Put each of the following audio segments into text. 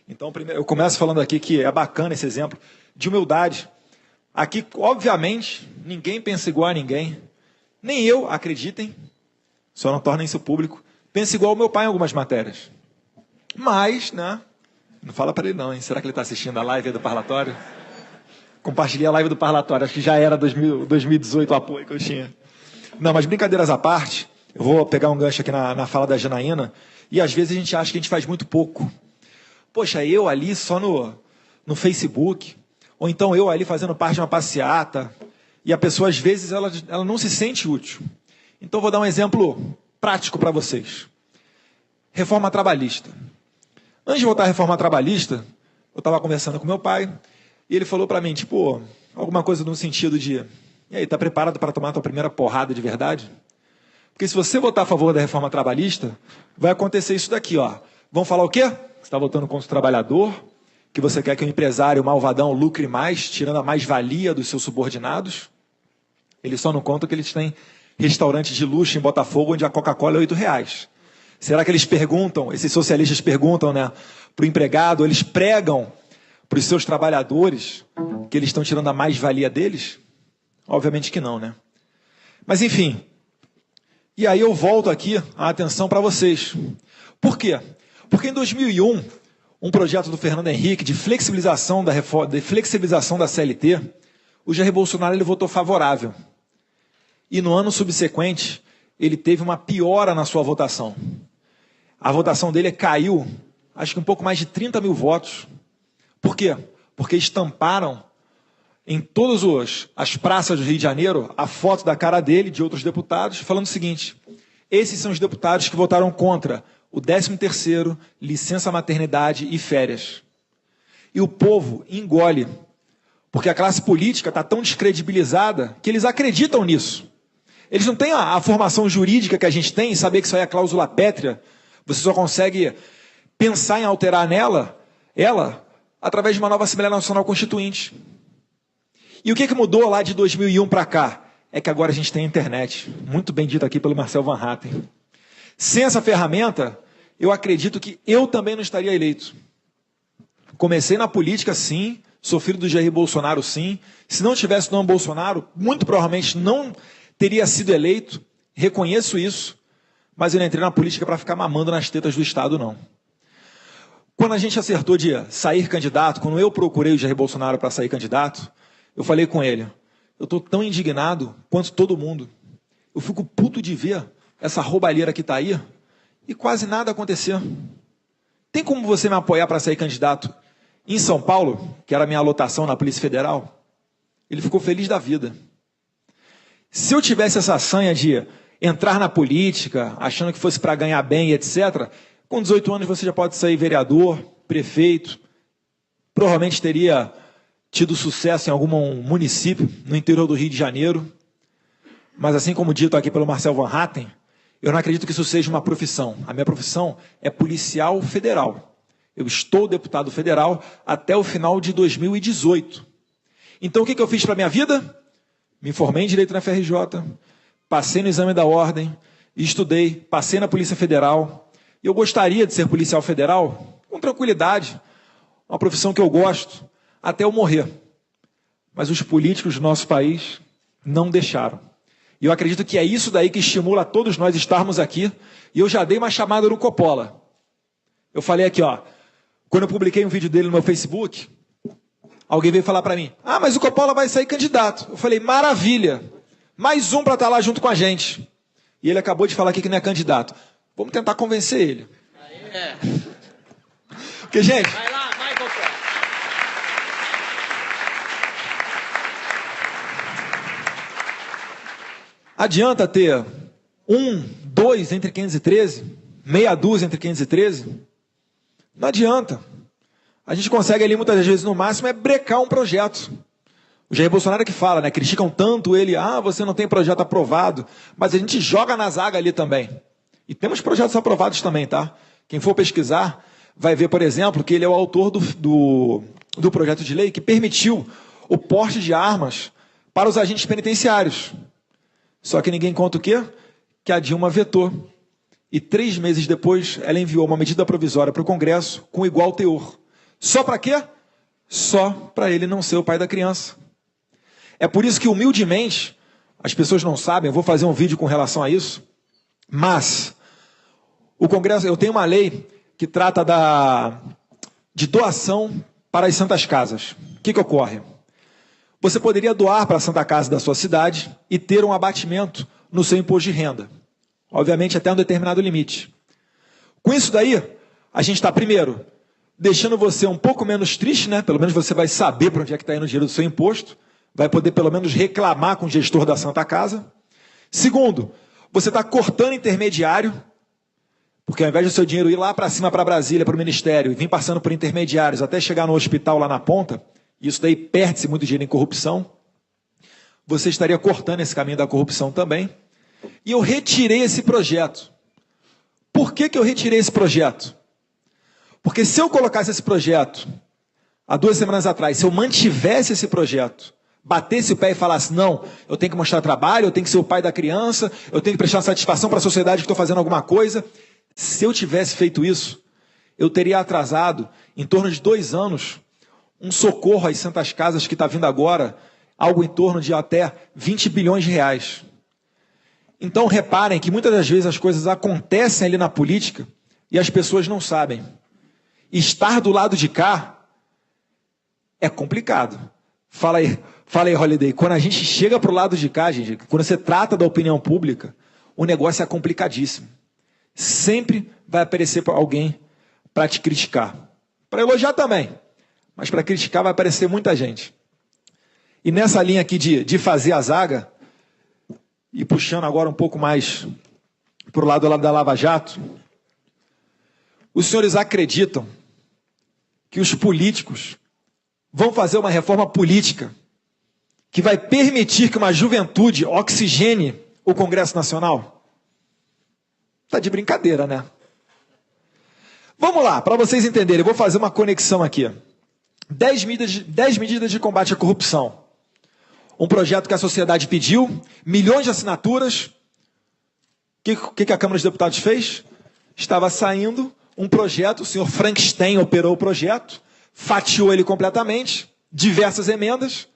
Então, primeiro, eu começo falando aqui que é bacana esse exemplo de humildade. Aqui, obviamente, ninguém pensa igual a ninguém. Nem eu, acreditem, só não tornem isso público, penso igual ao meu pai em algumas matérias. Mas, né? Não fala para ele não, hein? Será que ele está assistindo a live do parlatório? Compartilhei a live do parlatório, acho que já era 2018 o apoio que eu tinha. Não, mas brincadeiras à parte, eu vou pegar um gancho aqui na fala da Janaína, e às vezes a gente acha que a gente faz muito pouco. Poxa, eu ali só no Facebook, ou então eu ali fazendo parte de uma passeata, e a pessoa às vezes ela não se sente útil. Então vou dar um exemplo prático para vocês. Reforma trabalhista. Antes de votar a reforma trabalhista, eu estava conversando com meu pai, e ele falou para mim, tipo, alguma coisa no sentido de, e aí, está preparado para tomar a tua primeira porrada de verdade? Porque se você votar a favor da reforma trabalhista, vai acontecer isso daqui, ó. Vão falar o quê? Você está votando contra o trabalhador, que você quer que o empresário malvadão lucre mais, tirando a mais-valia dos seus subordinados. Eles só não contam que eles têm restaurante de luxo em Botafogo, onde a Coca-Cola é R$8. Será que eles perguntam, esses socialistas perguntam, né, para o empregado, eles pregam para os seus trabalhadores que eles estão tirando a mais-valia deles? Obviamente que não, né? Mas enfim, e aí eu volto aqui a atenção para vocês. Por quê? Porque em 2001, um projeto do Fernando Henrique de flexibilização da CLT, o Jair Bolsonaro ele votou favorável. E no ano subsequente, ele teve uma piora na sua votação. A votação dele caiu, acho que um pouco mais de 30 mil votos. Por quê? Porque estamparam em todas as praças do Rio de Janeiro a foto da cara dele, de outros deputados, falando o seguinte: esses são os deputados que votaram contra o 13º, licença maternidade e férias. E o povo engole, porque a classe política está tão descredibilizada que eles acreditam nisso. Eles não têm a formação jurídica que a gente tem, saber que isso aí é cláusula pétrea. Você só consegue pensar em alterar ela através de uma nova Assembleia Nacional Constituinte. E o que mudou lá de 2001 para cá? É que agora a gente tem a internet, muito bem dito aqui pelo Marcel Van Hatten. Sem essa ferramenta, eu acredito que eu também não estaria eleito. Comecei na política, sim, sou filho do Jair Bolsonaro, sim. Se não tivesse o nome Bolsonaro, muito provavelmente não teria sido eleito, reconheço isso, mas eu não entrei na política para ficar mamando nas tetas do Estado, não. Quando a gente acertou de sair candidato, quando eu procurei o Jair Bolsonaro para sair candidato, eu falei com ele, eu estou tão indignado quanto todo mundo. Eu fico puto de ver essa roubalheira que está aí e quase nada acontecer. Tem como você me apoiar para sair candidato em São Paulo, que era a minha lotação na Polícia Federal? Ele ficou feliz da vida. Se eu tivesse essa sanha de entrar na política, achando que fosse para ganhar bem, etc., com 18 anos você já pode sair vereador, prefeito, provavelmente teria tido sucesso em algum município no interior do Rio de Janeiro, mas assim como dito aqui pelo Marcel Van Hatten, eu não acredito que isso seja uma profissão. A minha profissão é policial federal. Eu estou deputado federal até o final de 2018. Então o que eu fiz para a minha vida? Me formei em Direito na FRJ, passei no exame da ordem, estudei, passei na Polícia Federal. E eu gostaria de ser policial federal com tranquilidade, uma profissão que eu gosto, até eu morrer. Mas os políticos do nosso país não deixaram. E eu acredito que é isso daí que estimula todos nós estarmos aqui. E eu já dei uma chamada no Coppola. Eu falei aqui, ó, quando eu publiquei um vídeo dele no meu Facebook, alguém veio falar para mim, mas o Coppola vai sair candidato. Eu falei, maravilha, mais um para estar lá junto com a gente. E ele acabou de falar aqui que não é candidato. Vamos tentar convencer ele. Porque, gente... Vai lá, vai, Coppola. Adianta ter 1, 2 entre 513, meia dúzia entre 513? Não adianta. A gente consegue ali muitas vezes, no máximo, brecar um projeto. O Jair Bolsonaro que fala, né? Criticam tanto ele, você não tem projeto aprovado, mas a gente joga na zaga ali também. E temos projetos aprovados também, tá? Quem for pesquisar vai ver, por exemplo, que ele é o autor do projeto de lei que permitiu o porte de armas para os agentes penitenciários. Só que ninguém conta o quê? Que a Dilma vetou. E 3 meses depois, ela enviou uma medida provisória para o Congresso com igual teor. Só para quê? Só para ele não ser o pai da criança. É por isso que, humildemente, as pessoas não sabem, eu vou fazer um vídeo com relação a isso, mas o Congresso, eu tenho uma lei que trata de doação para as santas casas. O que ocorre? Você poderia doar para a Santa Casa da sua cidade e ter um abatimento no seu imposto de renda. Obviamente, até um determinado limite. Com isso daí, a gente está, primeiro, deixando você um pouco menos triste, né? Pelo menos você vai saber para onde é que está indo o dinheiro do seu imposto. Vai poder, pelo menos, reclamar com o gestor da Santa Casa. Segundo, você está cortando intermediário, porque ao invés do seu dinheiro ir lá para cima, para Brasília, para o Ministério, e vir passando por intermediários até chegar no hospital lá na ponta, isso daí perde-se muito dinheiro em corrupção, você estaria cortando esse caminho da corrupção também. E eu retirei esse projeto. Por que eu retirei esse projeto? Porque se eu colocasse esse projeto, há 2 semanas atrás, se eu mantivesse esse projeto, batesse o pé e falasse, não, eu tenho que mostrar trabalho, eu tenho que ser o pai da criança, eu tenho que prestar satisfação para a sociedade que estou fazendo alguma coisa, se eu tivesse feito isso, eu teria atrasado, em torno de 2 anos, um socorro às santas casas que está vindo agora, algo em torno de até 20 bilhões de reais. Então, reparem que muitas das vezes as coisas acontecem ali na política e as pessoas não sabem. Estar do lado de cá é complicado. Fala aí, Holiday. Quando a gente chega para o lado de cá, gente, quando você trata da opinião pública, o negócio é complicadíssimo. Sempre vai aparecer alguém para te criticar. Para elogiar também, mas para criticar vai aparecer muita gente. E nessa linha aqui de fazer a zaga, e puxando agora um pouco mais para o lado da Lava Jato, os senhores acreditam que os políticos vão fazer uma reforma política que vai permitir que uma juventude oxigene o Congresso Nacional? Está de brincadeira, né? Vamos lá, para vocês entenderem, eu vou fazer uma conexão aqui. 10 medidas de combate à corrupção. Um projeto que a sociedade pediu, milhões de assinaturas. O que a Câmara dos Deputados fez? Estava saindo um projeto, o senhor Frankenstein operou o projeto, fatiou ele completamente, diversas emendas.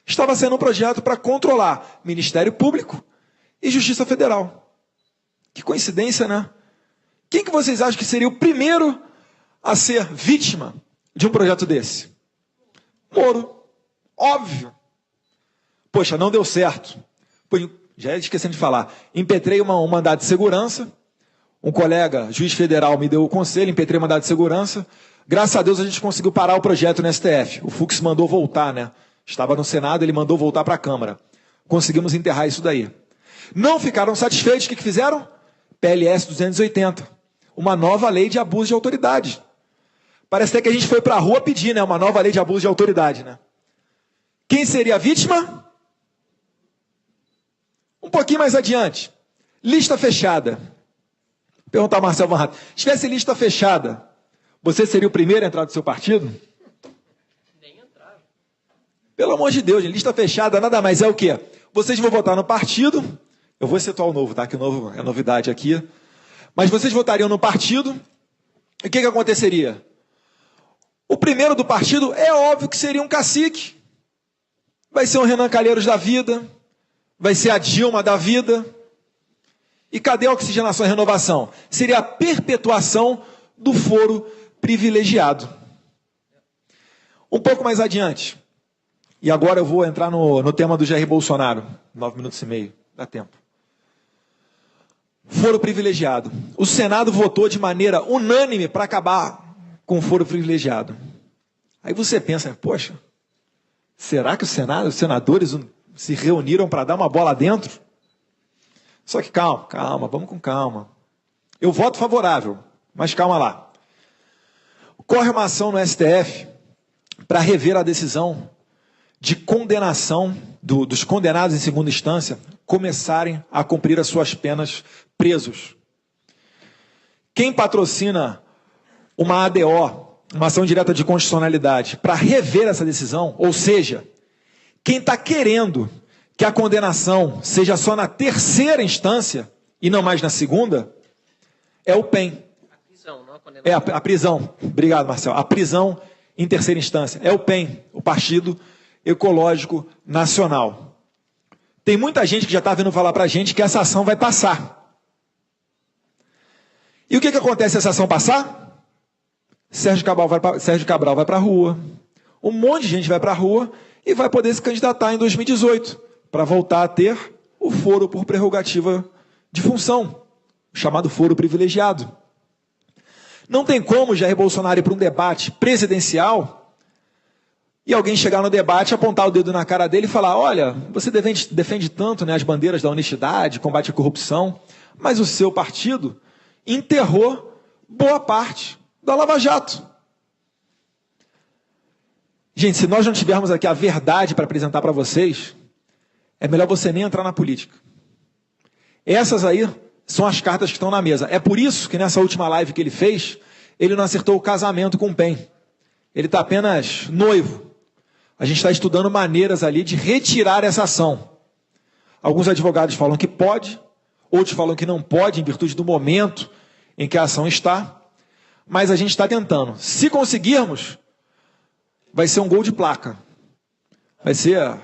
Estava sendo um projeto para controlar Ministério Público e Justiça Federal. Que coincidência, né? Quem que vocês acham que seria o primeiro a ser vítima de um projeto desse? Moro. Óbvio. Poxa, não deu certo. Já ia esquecendo de falar. Impetrei um mandado de segurança. Um colega, juiz federal, me deu o conselho, impetrei um mandado de segurança. Graças a Deus a gente conseguiu parar o projeto no STF. O Fux mandou voltar, né? Estava no Senado, ele mandou voltar para a Câmara. Conseguimos enterrar isso daí. Não ficaram satisfeitos, o que fizeram? PLS 280. Uma nova lei de abuso de autoridade. Parece até que a gente foi para a rua pedir, né? Uma nova lei de abuso de autoridade, né? Quem seria a vítima? Um pouquinho mais adiante. Lista fechada. Vou perguntar ao Marcelo Van Hatten. Se tivesse lista fechada, você seria o primeiro a entrar do seu partido? Nem entrar. Pelo amor de Deus, lista fechada nada mais é o quê? Vocês vão votar no partido. Eu vou excetuar o novo, tá? Que o novo é novidade aqui. Mas vocês votariam no partido. E o que aconteceria? O primeiro do partido é óbvio que seria um cacique. Vai ser um Renan Calheiros da vida. Vai ser a Dilma da vida. E cadê a oxigenação e renovação? Seria a perpetuação do foro privilegiado. Um pouco mais adiante. E agora eu vou entrar no tema do Jair Bolsonaro. 9 minutos e meio. Dá tempo. Foro privilegiado. O Senado votou de maneira unânime para acabar com o foro privilegiado. Aí você pensa, poxa, será que o Senado, os senadores se reuniram para dar uma bola dentro? Só que calma, vamos com calma. Eu voto favorável, mas calma lá. Corre uma ação no STF para rever a decisão de condenação dos condenados em segunda instância começarem a cumprir as suas penas presos. Quem patrocina uma ADO, uma ação direta de constitucionalidade, para rever essa decisão, ou seja, quem está querendo que a condenação seja só na terceira instância e não mais na segunda, é o PEN. A prisão, não a condenação. A prisão. Obrigado, Marcelo. A prisão em terceira instância? É o PEN, o Partido Ecológico Nacional. Tem muita gente que já está vindo falar para a gente que essa ação vai passar. E o que acontece se essa ação passar? Sérgio Cabral vai para a rua, um monte de gente vai para a rua e vai poder se candidatar em 2018 para voltar a ter o foro por prerrogativa de função, chamado foro privilegiado. Não tem como Jair Bolsonaro ir para um debate presidencial e alguém chegar no debate, apontar o dedo na cara dele e falar: olha, você defende tanto, né, as bandeiras da honestidade, combate à corrupção, mas o seu partido enterrou boa parte da Lava Jato. Gente, se nós não tivermos aqui a verdade para apresentar para vocês, é melhor você nem entrar na política. Essas aí são as cartas que estão na mesa. É por isso que nessa última live que ele fez, ele não acertou o casamento com o PEN. Ele está apenas noivo. A gente está estudando maneiras ali de retirar essa ação. Alguns advogados falam que pode, outros falam que não pode, em virtude do momento em que a ação está. Mas a gente está tentando. Se conseguirmos, vai ser um gol de placa. Vai ser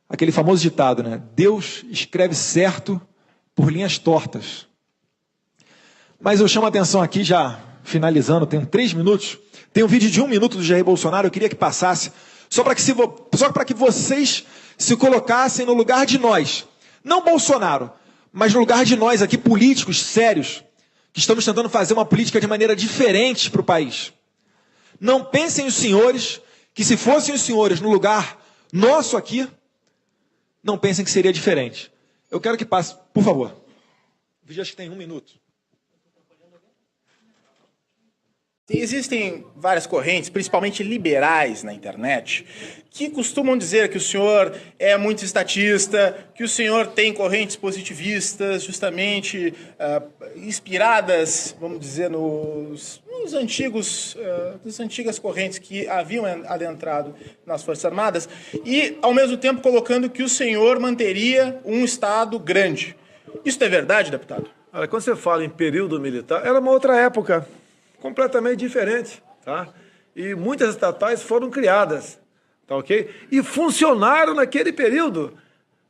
aquele famoso ditado, né? Deus escreve certo por linhas tortas. Mas eu chamo a atenção aqui, já finalizando, tenho 3 minutos. Tem um vídeo de 1 minuto do Jair Bolsonaro, eu queria que passasse, só para que vocês se colocassem no lugar de nós. Não Bolsonaro, mas no lugar de nós aqui, políticos sérios, que estamos tentando fazer uma política de maneira diferente para o país. Não pensem os senhores, que se fossem os senhores no lugar nosso aqui, não pensem que seria diferente. Eu quero que passe, por favor. O vídeo acho que tem 1 minuto. Existem várias correntes, principalmente liberais na internet, que costumam dizer que o senhor é muito estatista, que o senhor tem correntes positivistas, justamente inspiradas, vamos dizer, nas antigas correntes que haviam adentrado nas Forças Armadas, e, ao mesmo tempo, colocando que o senhor manteria um Estado grande. Isso é verdade, deputado? Olha, quando você fala em período militar, era uma outra época, completamente diferente, tá? E muitas estatais foram criadas, tá ok? E funcionaram naquele período,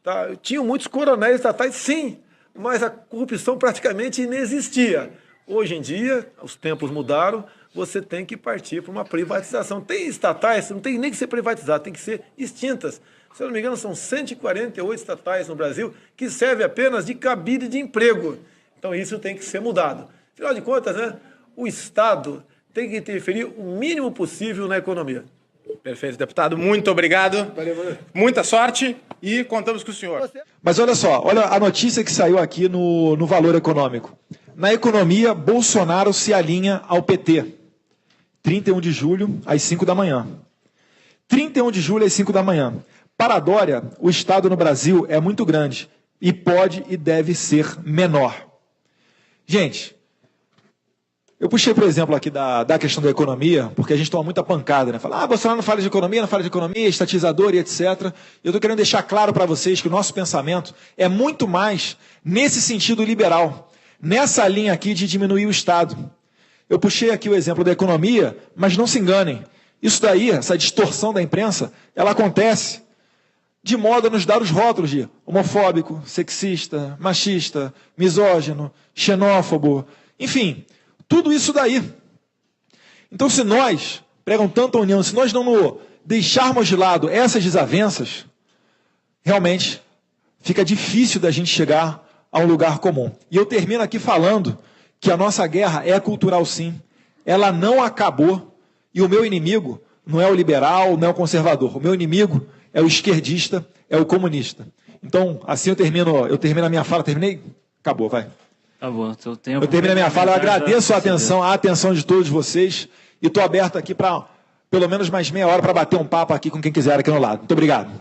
tá? Tinham muitos coronéis estatais, sim, mas a corrupção praticamente inexistia. Hoje em dia, os tempos mudaram, você tem que partir para uma privatização. Tem estatais, não tem nem que ser privatizadas, tem que ser extintas. Se eu não me engano, são 148 estatais no Brasil que servem apenas de cabide de emprego. Então isso tem que ser mudado. Afinal de contas, né? O Estado tem que interferir o mínimo possível na economia. Perfeito, deputado. Muito obrigado. Valeu. Muita sorte e contamos com o senhor. Mas olha só, olha a notícia que saiu aqui no Valor Econômico. Na economia, Bolsonaro se alinha ao PT. 31 de julho, às 5 da manhã. 31 de julho, às 5 da manhã. Para a Dória, o Estado no Brasil é muito grande e pode e deve ser menor. Gente, eu puxei, por exemplo, aqui da questão da economia, porque a gente toma muita pancada, né? Fala, Bolsonaro não fala de economia, estatizador e etc. Eu estou querendo deixar claro para vocês que o nosso pensamento é muito mais nesse sentido liberal, nessa linha aqui de diminuir o Estado. Eu puxei aqui o exemplo da economia, mas não se enganem. Isso daí, essa distorção da imprensa, ela acontece de modo a nos dar os rótulos de homofóbico, sexista, machista, misógino, xenófobo, enfim, tudo isso daí. Então, se nós pregam tanta união, se nós não deixarmos de lado essas desavenças, realmente fica difícil da gente chegar a um lugar comum. E eu termino aqui falando que a nossa guerra é cultural, sim. Ela não acabou e o meu inimigo não é o liberal, não é o conservador. O meu inimigo é o esquerdista, é o comunista. Então, assim eu termino a minha fala. Terminei? Acabou, vai. Acabou. Eu termino a minha fala, eu agradeço a atenção de todos vocês e estou aberto aqui para pelo menos mais meia hora para bater um papo aqui com quem quiser aqui no lado. Muito obrigado.